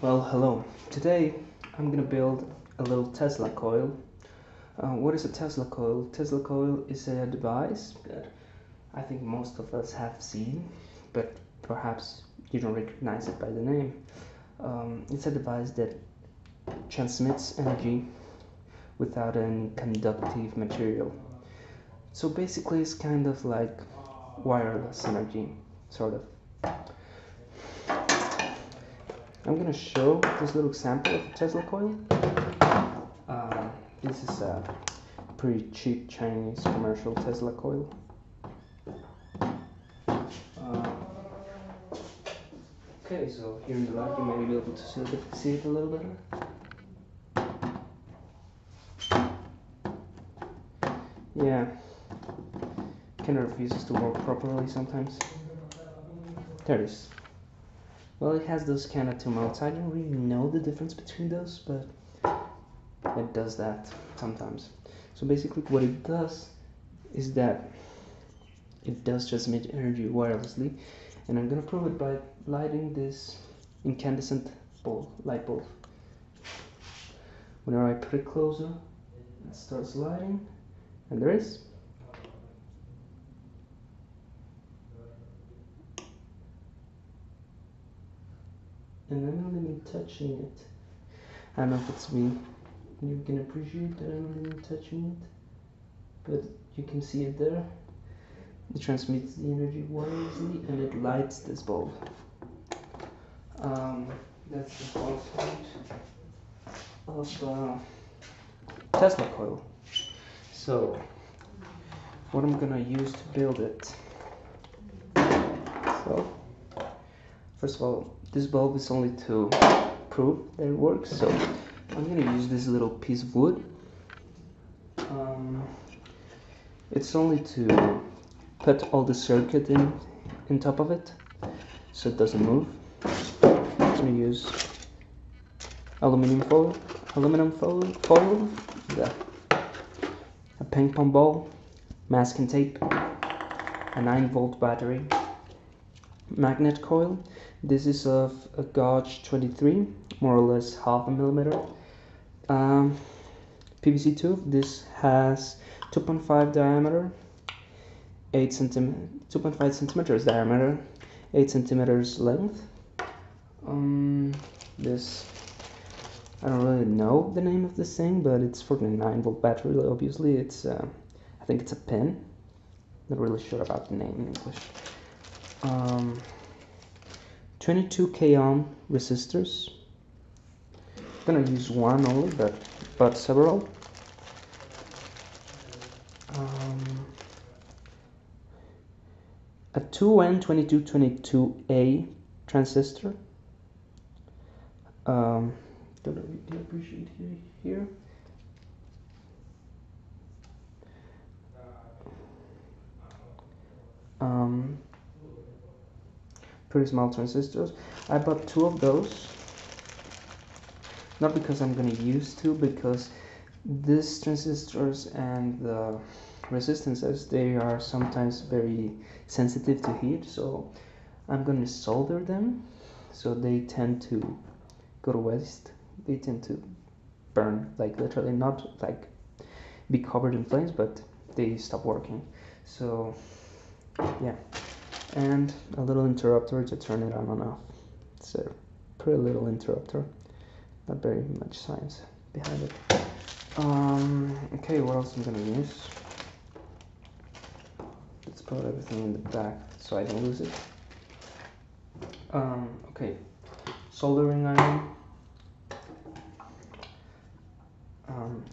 Well, hello. Today I'm gonna build a little Tesla coil. What is a Tesla coil? Tesla coil is a device that I think most of us have seen, but perhaps you don't recognize it by the name. It's a device that transmits energy without any conductive material. So basically, it's kind of like wireless energy, sort of. I'm gonna show this little example of a Tesla coil. This is a pretty cheap Chinese commercial Tesla coil. Okay, so here in the light you may be able to see it a little better. Yeah, kind of refuses to work properly sometimes. There it is. Well, it has those kind of two modes. I don't really know the difference between those, but it does that sometimes. So basically what it does is that it does transmit energy wirelessly, and I'm gonna prove it by lighting this incandescent light bulb. Whenever I put it closer, it starts lighting, and there is. And I'm not even touching it. I don't know if it's me. You can appreciate that I'm not even touching it, but you can see it there. It transmits the energy wirelessly and it lights this bulb. That's the whole point of Tesla coil. So, what I'm gonna use to build it. So, first of all, this bulb is only to prove that it works. So, I'm gonna use this little piece of wood. It's only to put all the circuit in top of it, so it doesn't move. I'm gonna use aluminum foil, yeah, a ping pong ball, masking tape, a 9-volt battery, magnet coil. This is of a gauge 23, more or less half a millimeter. PVC tube. This has 2.5 diameter, 2.5 centimeters diameter, 8 centimeters length. This, I don't really know the name of this thing, but it's for the 9-volt battery. Obviously, it's I think it's a pin. Not really sure about the name in English. 22k ohm resistors. I'm gonna use one only, but several. A 2N2222A transistor. Don't really appreciate here. Pretty small transistors. I bought 2 of those. Not because I'm gonna use 2, because these transistors and the resistances, they are sometimes very sensitive to heat, so I'm gonna solder them, so they tend to go to waste. They tend to burn, like literally, not like be covered in flames, but they stop working. So yeah, and a little interrupter to turn it on and off. It's a pretty little interrupter, not very much science behind it. Okay, what else I'm gonna use? Let's put everything in the back so I don't lose it. Okay, soldering iron,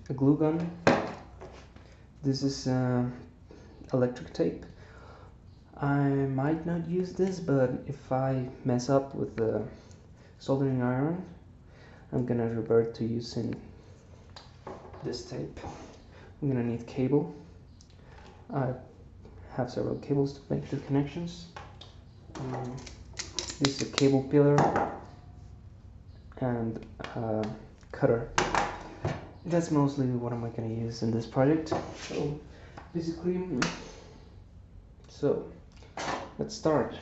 a glue gun. This is electric tape. I might not use this, but if I mess up with the soldering iron, I'm gonna revert to using this tape. I'm gonna need cable. I have several cables to make the connections. This is a cable peeler and a cutter. That's mostly what I'm gonna use in this project. So basically, let's start.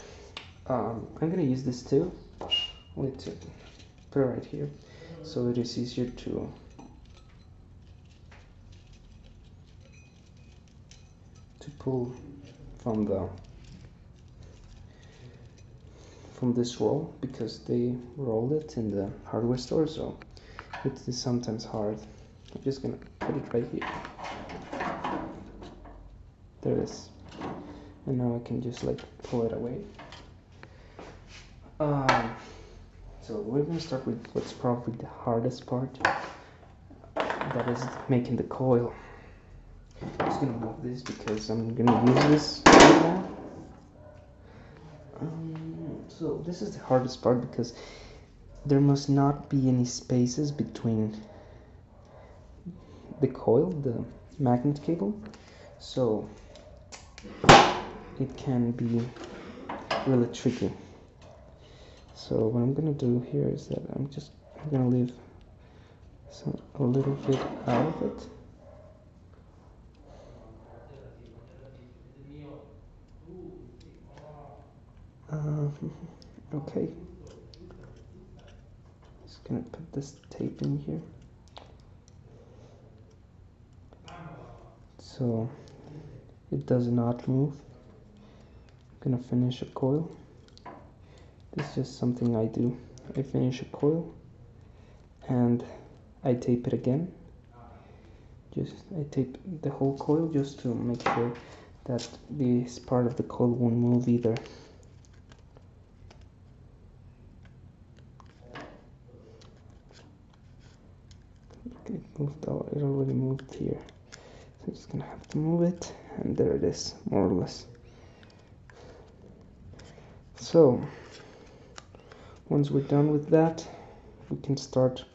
I'm gonna use this too, only to put it right here, so it is easier to pull from this roll, because they roll it in the hardware store, so it is sometimes hard. I'm just gonna put it right here. There it is. And now I can just like pull it away. So we're gonna start with what's probably the hardest part. That is making the coil. I'm just gonna move this because I'm gonna use this right now. So this is the hardest part because there must not be any spaces between the coil, the magnet cable, so it can be really tricky. So what I'm gonna do here is that I'm gonna leave a little bit out of it. Okay, just gonna put this tape in here so it does not move. I'm gonna finish a coil. This is just something I do. I finish a coil and I tape it again. I tape the whole coil just to make sure that this part of the coil won't move either. It moved out, it already moved here. So I'm just gonna have to move it, and there it is, more or less. So once we're done with that, we can start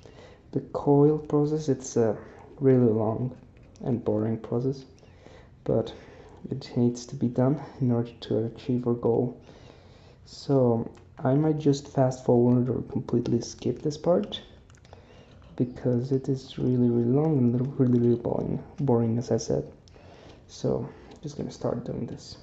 the coil process. It's a really long and boring process, but it needs to be done in order to achieve our goal. So I might just fast forward or completely skip this part because it is really long and really boring, as I said. So I'm just gonna start doing this.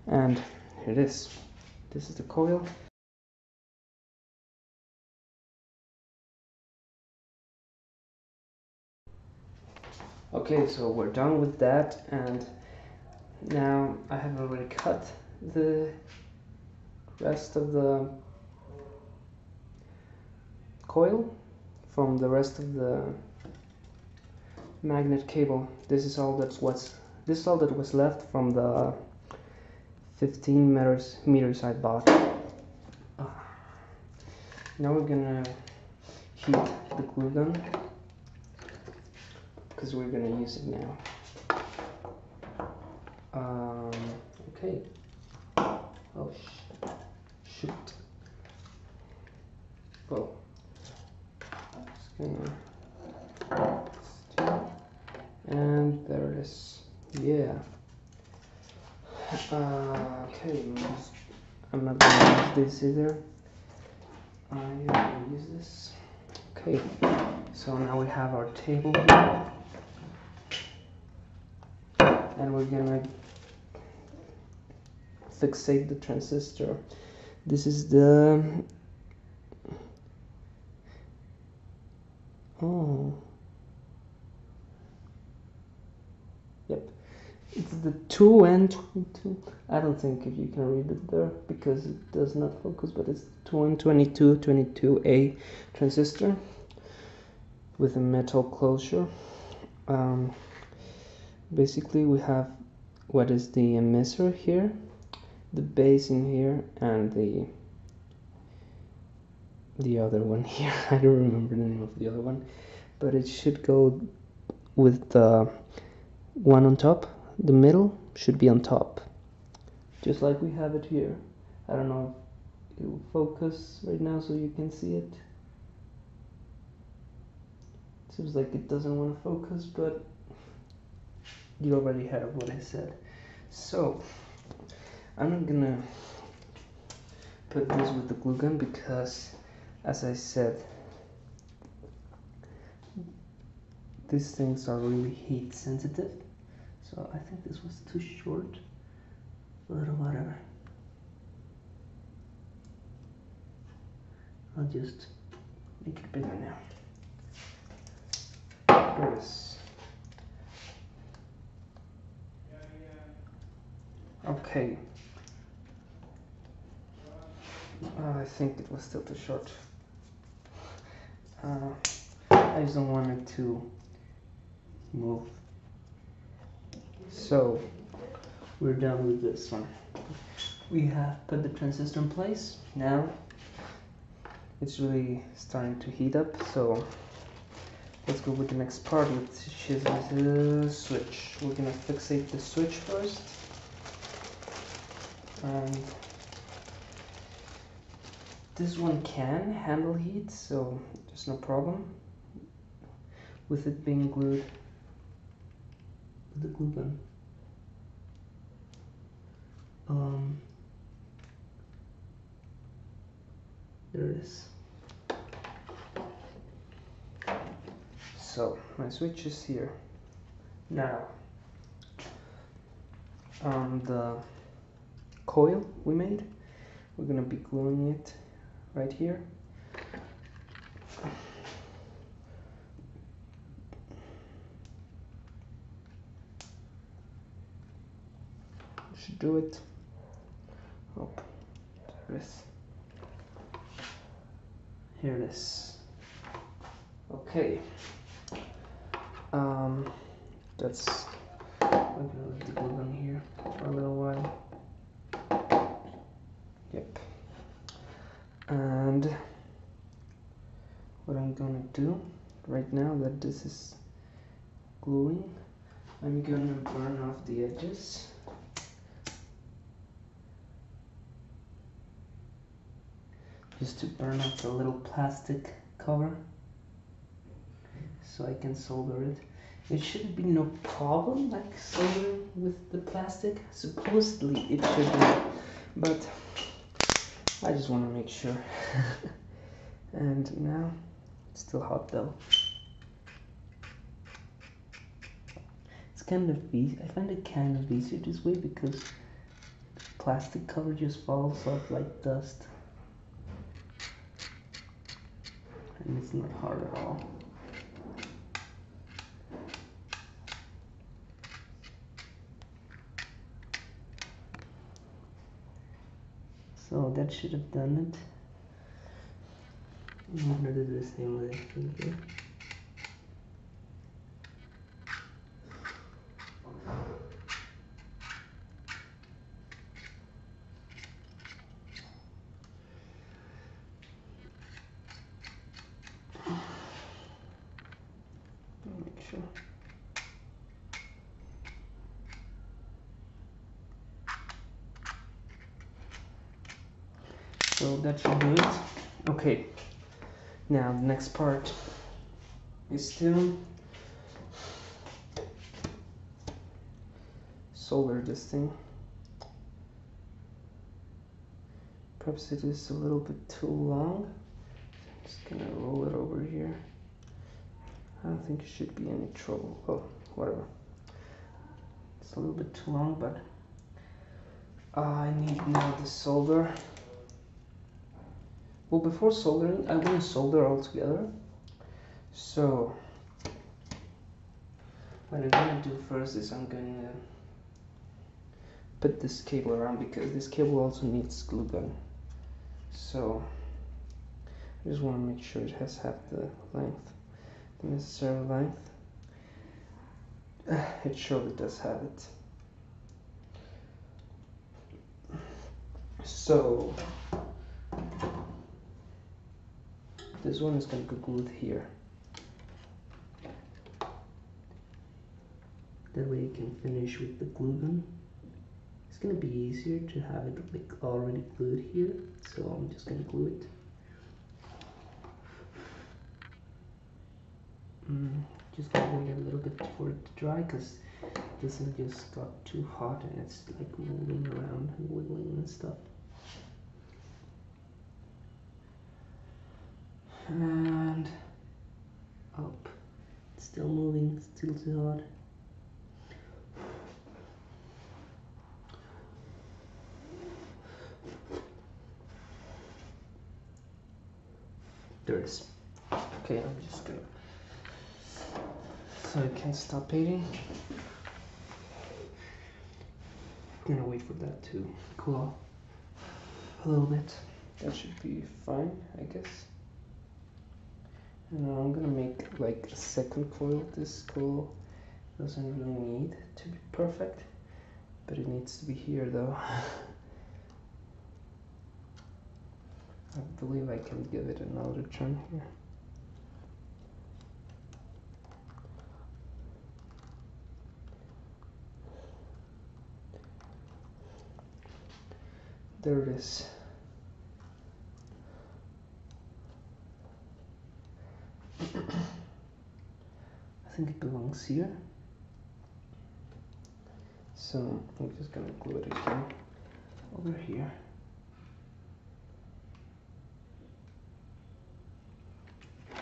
And here it is. This is the coil. Okay, so we're done with that, and now I have already cut the rest of the coil from the rest of the magnet cable. This is all that was left from the 15 meters I bought. Now we're gonna heat the glue gun because we're gonna use it now. Okay. Oh shoot. Oh. Just gonna. And there it is. Yeah. Okay. I'm not gonna use this either. I'm gonna use this. Okay. So now we have our table here, and we're gonna fixate the transistor. This is the yep, it's the 2N22. I don't think if you can read it there because it does not focus, but it's 2N2222A transistor with a metal closure. Basically we have what is the emitter here, the base in here, and the the other one here. I don't remember the name of the other one, but it should go with the one on top. The middle should be on top, just like we have it here. I don't know if it will focus right now so you can see it. Seems like it doesn't want to focus, but you already heard what I said. So I'm not gonna put this with the glue gun because, as I said, these things are really heat sensitive. So I think this was too short, but whatever. I'll just make it bigger now. There it is. Okay. I think it was still too short. I just don't want it to move. So we're done with this one. We have put the transistor in place. Now it's really starting to heat up, so let's go with the next part, which is the switch. We're gonna fixate the switch first, and this one can handle heat, so there's no problem with it being glued with the glue gun. There it is. So my switch is here. Now on the coil we made, we're gonna be gluing it right here. Should do it. Oh, there it is. Here it is. Okay. That's. I'm gonna leave the glue gun here for a little while. Yep. And what I'm gonna do right now that this is gluing, I'm gonna burn off the edges. Just to burn off the little plastic cover so I can solder it. It shouldn't be no problem, like soldering with the plastic. Supposedly it should be, but I just want to make sure. And now it's still hot though. It's kind of easy. I find it kind of easier this way because plastic cover just falls off like dust. And it's not hard at all. So that should have done it. I'm gonna do the same with it here. Make sure. So that should do it. Okay. Now the next part is to solder this thing. Perhaps it is a little bit too long. I'm just gonna roll it over here. I don't think it should be any trouble. Oh, whatever. It's a little bit too long, but I need now the solder. Well, before soldering, I want to solder all together. So what I'm gonna do first is I'm gonna put this cable around because this cable also needs glue gun. So I just want to make sure it has half the length, the necessary length. It surely does have it. So this one is going to go glued here. That way you can finish with the glue gun. It's going to be easier to have it like already glued here, so I'm just going to glue it. Just gonna wait a little bit for it to dry, because this one just got too hot and it's like moving around and wiggling and stuff. And up, it's still moving, still too hot. There it is. Okay, I'm just gonna, so I can stop painting. I'm gonna wait for that to cool off a little bit. That should be fine, I guess. And now I'm gonna make like a second coil. This coil doesn't really need to be perfect, but it needs to be here though. I believe I can give it another turn here. There it is. I think it belongs here. So I'm just gonna glue it again over here.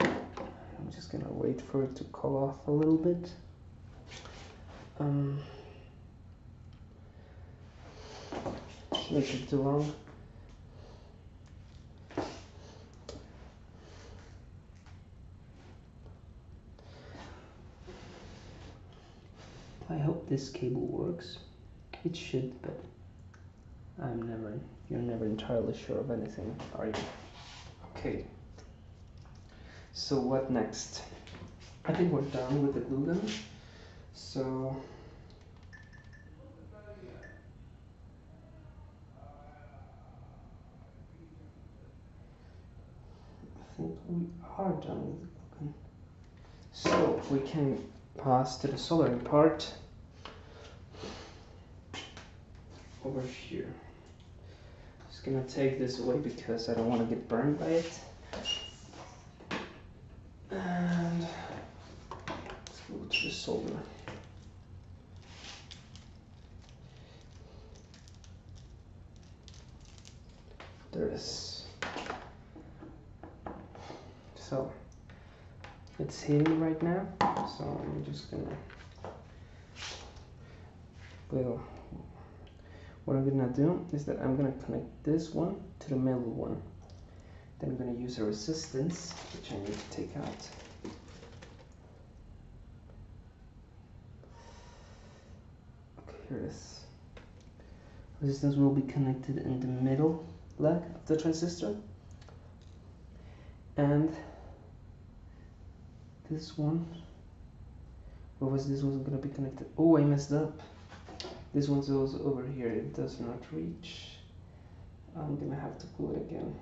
I'm just gonna wait for it to cool off a little bit. Shouldn't take too long. I hope this cable works. It should, but you're never entirely sure of anything, are you? Okay. So what next? I think we're done with the glue gun. So I think we are done with the glue gun. So we can pass to the soldering part over here. Just gonna take this away because I don't want to get burned by it. And let's go to the solder. There it is. So it's heating right now, so I'm just gonna, well, what I'm gonna do is that I'm gonna connect this one to the middle one. Then I'm gonna use a resistance, which I need to take out. Okay, here it is. Resistance will be connected in the middle leg of the transistor. And this one, where was this one gonna be connected? Oh, I messed up. This one's also over here. It does not reach. I'm gonna have to glue it again.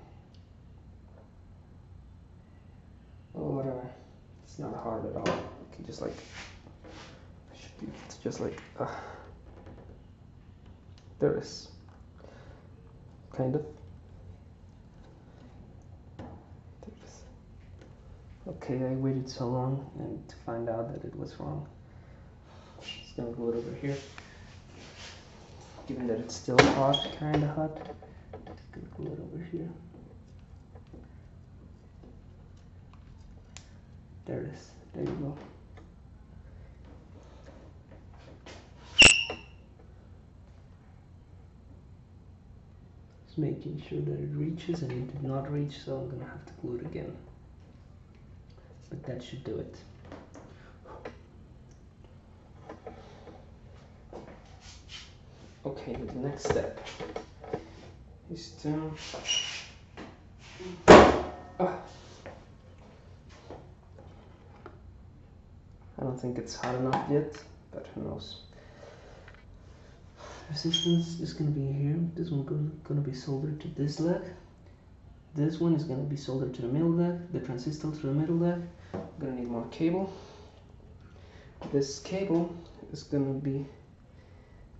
Oh, whatever. It's not hard at all. You can just like, should be just like, there it is. Kind of. There it is. Okay, I waited so long and to find out that it was wrong. Just gonna glue it over here. Given that it's still hot, kinda hot, just gonna glue it over here. There it is. There you go. Just making sure that it reaches, and it did not reach, so I'm gonna have to glue it again. But that should do it. Okay, the next step is to I don't think it's hot enough yet, but who knows. Resistance is going to be here. This one gonna be soldered to this leg, This one is going to be soldered to the middle left, the transistor to the middle left. I'm going to need more cable. This cable is going to be,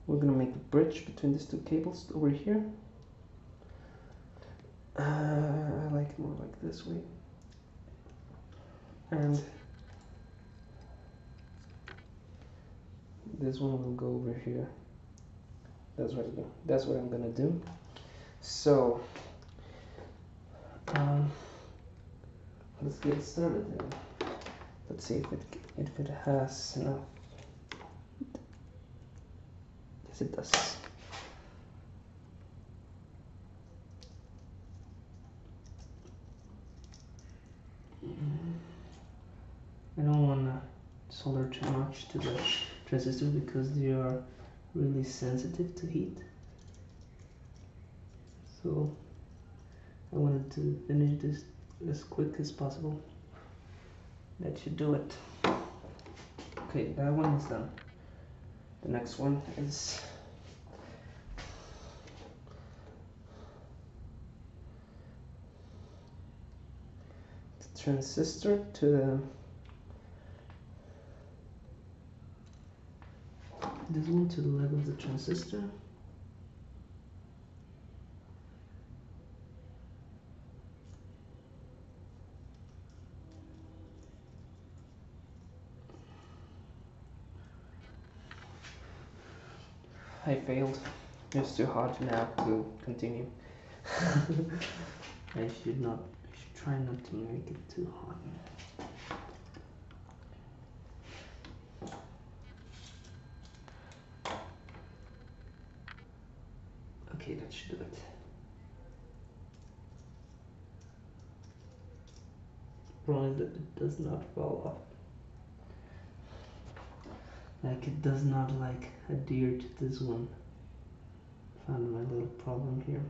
we're going to make a bridge between these two cables over here. I like it more like this way. And this one will go over here. That's what I'm gonna do. So let's get started then. Let's see if it has enough. Yes, it does. I don't want to solder too much to the transistors because they are really sensitive to heat. So I wanted to finish this as quick as possible. That should do it. Okay, that one is done. The next one is the transistor to the this one to the left of the transistor. I failed. It's too hard now to continue. I should try not to make it too hot. Okay, that should do it. Problem is that it does not fall off. Like it does not like adhere to this one. Found my little problem here.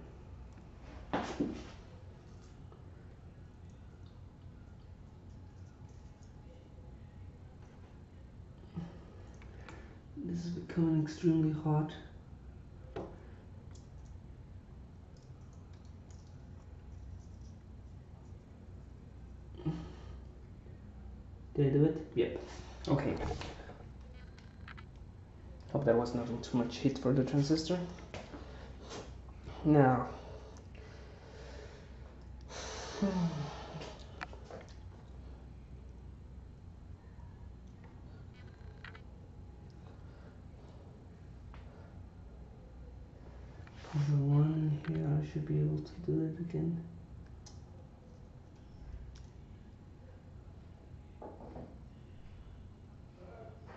This is becoming extremely hot. Did I do it? Yep. Okay. Hope that was not too much heat for the transistor. Now, the one here, I should be able to do it again.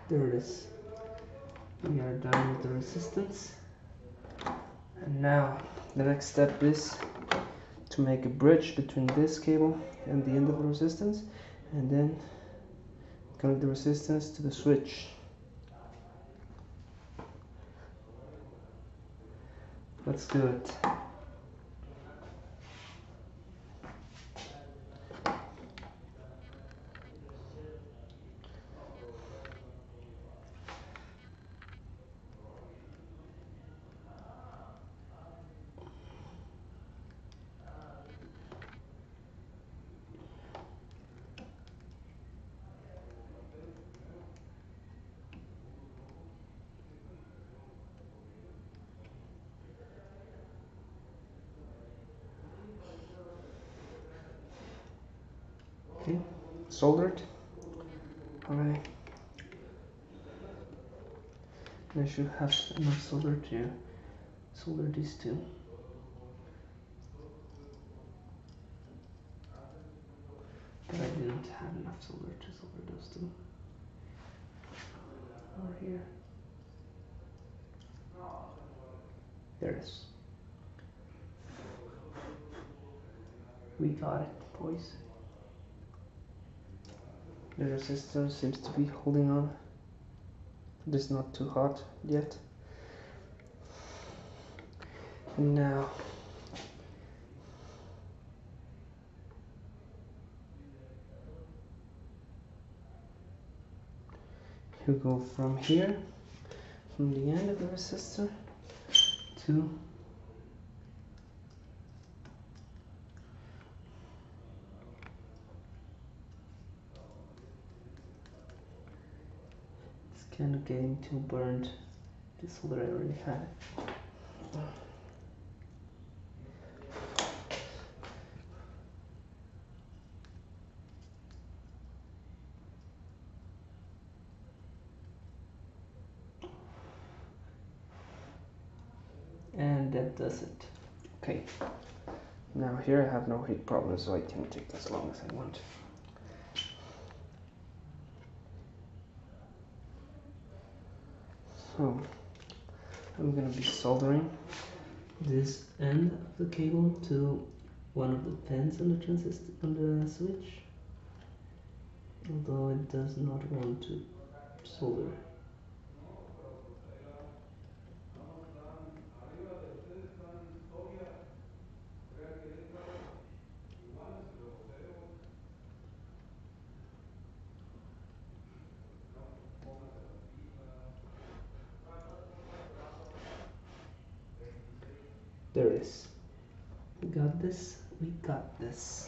There it is. We are done with the resistance. And now the next step is to make a bridge between this cable and the end of the resistance, and then connect the resistance to the switch. Let's do it. Okay, soldered. Alright. I should have enough solder to solder these two. But I didn't have enough solder to solder those two. Over here. There it is. We got it, boys. The resistor seems to be holding on. It's not too hot yet. Now you go from here, from the end of the resistor to kind of getting too burned. The solder I already had. And that does it. Okay. Now here I have no heat problem, so I can take as long as I want. So I'm gonna be soldering this end of the cable to one of the pins on the transistor on the switch, although it does not want to solder. There it is. We got this. We got this.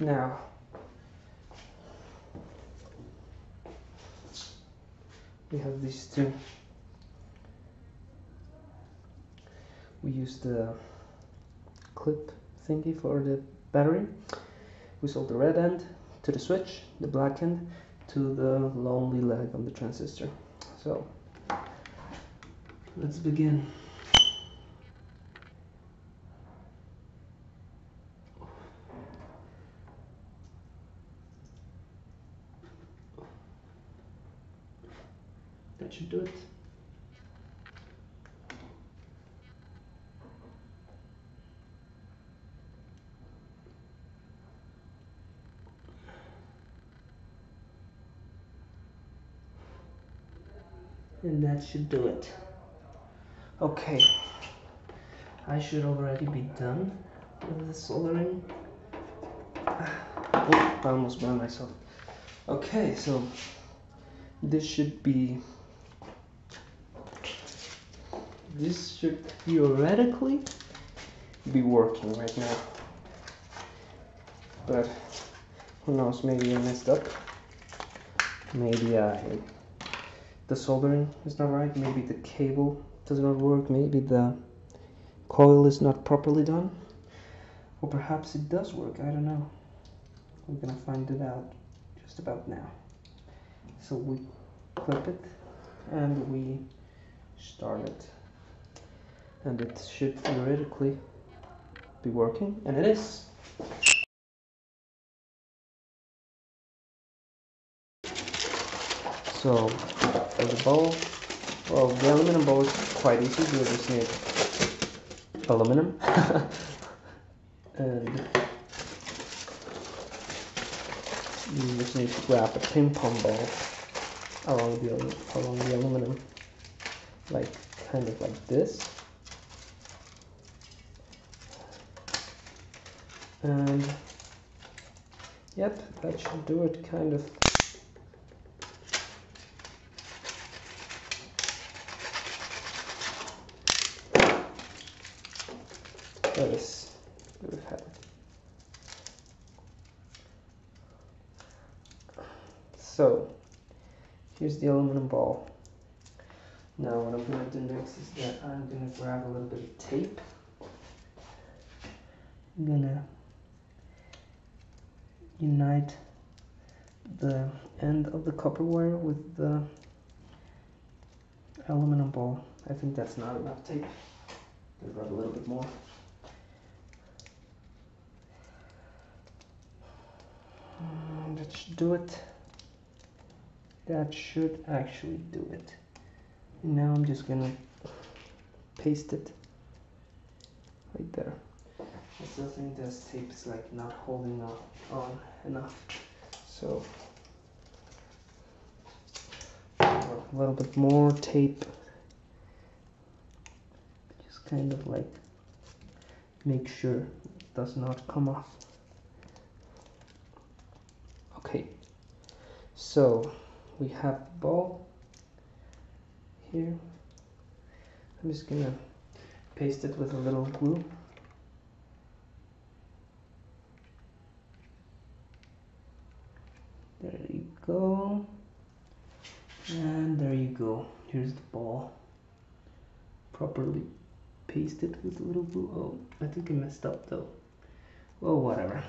Now, we have these two. We use the clip thingy for the battery. We solder the red end to the switch, the black end to the lonely leg of the transistor. So, let's begin. That should do it. And that should do it. Okay, I should already be done with the soldering. Oh, I almost burned myself. Okay, so this should theoretically be working right now. But who knows, maybe I messed up. Maybe the soldering is not right, maybe the cable does not work, maybe the coil is not properly done, or perhaps it does work, I don't know. We're gonna find it out just about now. So we clip it and we start it, and it should theoretically be working, and it is. So for the bowl, well, the aluminum bowl is quite easy. You just need aluminum and you just need to grab a ping pong ball along the aluminum, like kind of like this, and yep, that should do it, kind of. There it is. There we have it. So here's the aluminum ball. Now what I'm going to do next is that I'm going to grab a little bit of tape. I'm going to unite the end of the copper wire with the aluminum ball. I think that's not enough tape. I'll grab a little bit more. That should do it. That should actually do it. Now I'm just gonna paste it right there. I still think this tape is like not holding on enough. So a little bit more tape. Just kind of like make sure it does not come off. Okay, so we have the ball here. I'm just gonna paste it with a little glue. There you properly paste it with a little glue. Oh, I think I messed up though. Oh, whatever.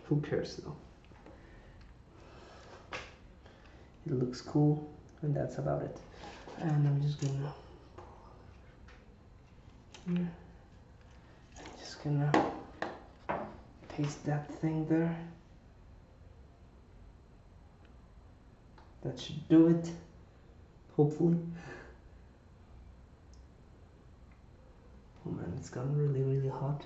Who cares though? It looks cool, and that's about it. And I'm just gonna here. I'm just gonna paste that thing there. That should do it, hopefully. Oh man, it's gotten really, really hot.